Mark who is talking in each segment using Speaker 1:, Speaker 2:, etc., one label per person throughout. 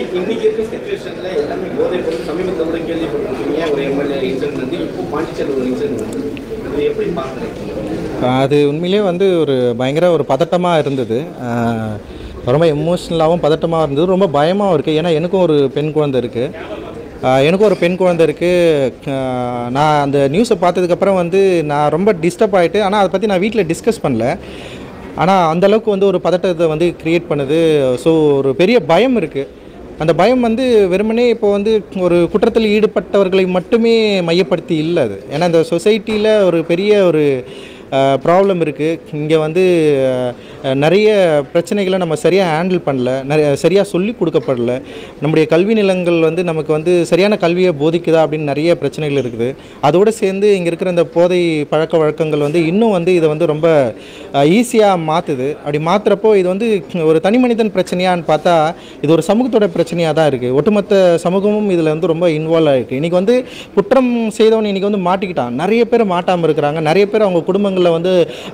Speaker 1: இன்னைக்கு இருக்க சிச்சுவேஷன்ல எல்லாமே போதை பொருள் சமீபத்தில் கூட கேள்விப்பட்டிருக்கீங்க. ஒரு எம்எல்ஏ இன்சிடென்ட் வந்து இப்போ பாண்டிச்சேரி ஒரு இன்சிடென்ட் வந்து இது எப்படி பார்க்குறீங்க?
Speaker 2: அது உண்மையிலேயே வந்து ஒரு பயங்கர ஒரு பதட்டமாக இருந்தது. ரொம்ப எமோஷ்னலாகவும் பதட்டமாக இருந்தது, ரொம்ப பயமாகவும் இருக்குது. ஏன்னா எனக்கும் ஒரு பெண் குழந்தை இருக்குது. நான் அந்த நியூஸை பார்த்ததுக்கப்புறம் வந்து நான் ரொம்ப டிஸ்டர்ப் ஆகிட்டு, ஆனால் அதை பற்றி நான் வீட்டில் டிஸ்கஸ் பண்ணல. ஆனால் அந்தளவுக்கு வந்து ஒரு பதட்டத்தை வந்து க்ரியேட் பண்ணுது. ஸோ ஒரு பெரிய பயம் இருக்குது. அந்த பயம் வந்து வெறுமனே இப்போ வந்து ஒரு குற்றத்தில் ஈடுபட்டவர்களை மட்டுமே மையப்படுத்தி இல்லை அது. ஏன்னா இந்த சொசைட்டியில் ஒரு பெரிய ஒரு ப்ராப்ளம் இருக்குது. இங்கே வந்து நிறைய பிரச்சனைகளை நம்ம சரியாக ஹேண்டில் பண்ணல, சரியாக சொல்லி கொடுக்கப்படல. நம்முடைய கல்வி நிலங்கள் வந்து நமக்கு வந்து சரியான கல்வியை போதிக்குதா அப்படின்னு நிறைய பிரச்சனைகள் இருக்குது. அதோடு சேர்ந்து இங்கே இருக்கிற இந்த போதை பழக்க வழக்கங்கள் வந்து இன்னும் வந்து இதை வந்து ரொம்ப ஈஸியாக மாற்றுது. அப்படி மாற்றுறப்போ இது வந்து ஒரு தனி மனிதன் பிரச்சனையான்னு பார்த்தா இது ஒரு சமூகத்தோட பிரச்சனையாக தான் இருக்குது. ஒட்டுமொத்த சமூகமும் இதில் வந்து ரொம்ப இன்வால்வ் ஆகிருக்கு. இன்றைக்கி வந்து குற்றம் செய்தவன் இன்றைக்கி வந்து மாட்டிக்கிட்டான். நிறைய பேர் மாட்டாமல் இருக்கிறாங்க. நிறைய பேர் அவங்க குடும்பங்கள் வந்து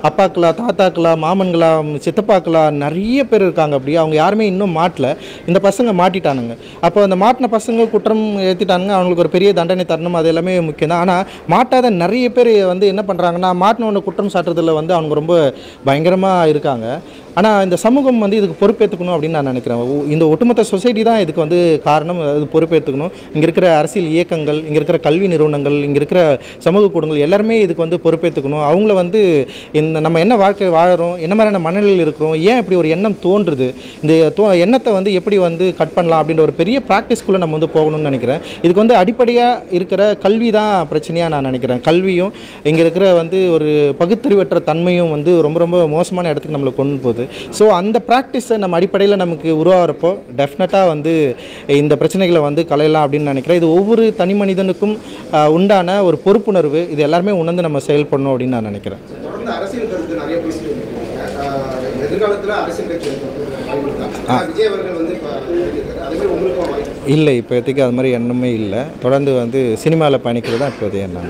Speaker 2: அப்பாக்களா, தாத்தாக்களா, மாமன்களா, சித்தப்பாக்களா நிறைய பேர் இருக்காங்க. அப்படி அவங்க யாருமே இன்னும் மாட்டல. இந்த பசங்க மாட்டிட்டானுங்க. அப்போ அந்த மாட்டின பசங்க குற்றம் ஏற்றிட்டானுங்க. அவங்களுக்கு ஒரு பெரிய தண்டனை தரணும், அது எல்லாமே முக்கியம் தான். ஆனால் மாட்டாத நிறைய பேர் வந்து என்ன பண்ணுறாங்கன்னா, மாட்டினவனை குற்றம் சாட்டுறதுல வந்து அவங்க ரொம்ப பயங்கரமாக இருக்காங்க. ஆனால் இந்த சமூகம் வந்து இதுக்கு பொறுப்பேற்றுக்கணும் அப்படின்னு நான் நினைக்கிறேன். இந்த ஒட்டுமொத்த சொசைட்டி தான் இதுக்கு வந்து காரணம். அது பொறுப்பேற்றுக்கணும். இங்கே இருக்கிற அரசியல் இயக்கங்கள், இங்கே இருக்கிற கல்வி நிறுவனங்கள், இங்கே இருக்கிற சமூக கூடங்கள் எல்லாருமே இதுக்கு வந்து பொறுப்பேற்றுக்கணும். அவங்கள வந்து இந்த நம்ம என்ன வாழ்க்கை வாழறோம், என்ன மாதிரியான மனநிலையில் இருக்கிறோம், ஏன் இப்படி ஒரு எண்ணம் தோன்றுது, இந்த எண்ணத்தை வந்து எப்படி வந்து கட் பண்ணலாம் அப்படின்ற ஒரு பெரிய ப்ராக்டிஸ்குள்ளே நம்ம வந்து போகணும்னு நினைக்கிறேன். இதுக்கு வந்து அடிப்படையாக இருக்கிற கல்வி தான் பிரச்சனையாக நான் நினைக்கிறேன். கல்வியும் இங்கே இருக்கிற வந்து ஒரு பகுத்தறிவற்ற தன்மையும் வந்து ரொம்ப ரொம்ப மோசமான இடத்துக்கு நம்மளை கொண்டு போகுது. ஸோ அந்த ப்ராக்டிஸை நம்ம அடிப்படையில் நமக்கு உருவாகிறப்போ டெஃபினட்டாக வந்து இந்த பிரச்சனைகளை வந்து களையலாம் அப்படின்னு நினைக்கிறேன். இது ஒவ்வொரு தனி மனிதனுக்கும் உண்டான ஒரு பொறுப்புணர்வு. இது எல்லாருமே உணர்ந்து நம்ம செயல்படணும் அப்படின்னு நான் நினைக்கிறேன்.
Speaker 1: தொடர்ந்து அரசியல் கருத்து நிறைய பேசிட்டு எதிர்காலத்தில் அரசியல் கட்சி விஜய் அவர்கள் வந்து
Speaker 2: இல்லை, இப்போதைக்கு அது மாதிரி எண்ணமே இல்லை. தொடர்ந்து வந்து சினிமாவில் பயணிக்கிறது தான் இப்போதைய எண்ணம்.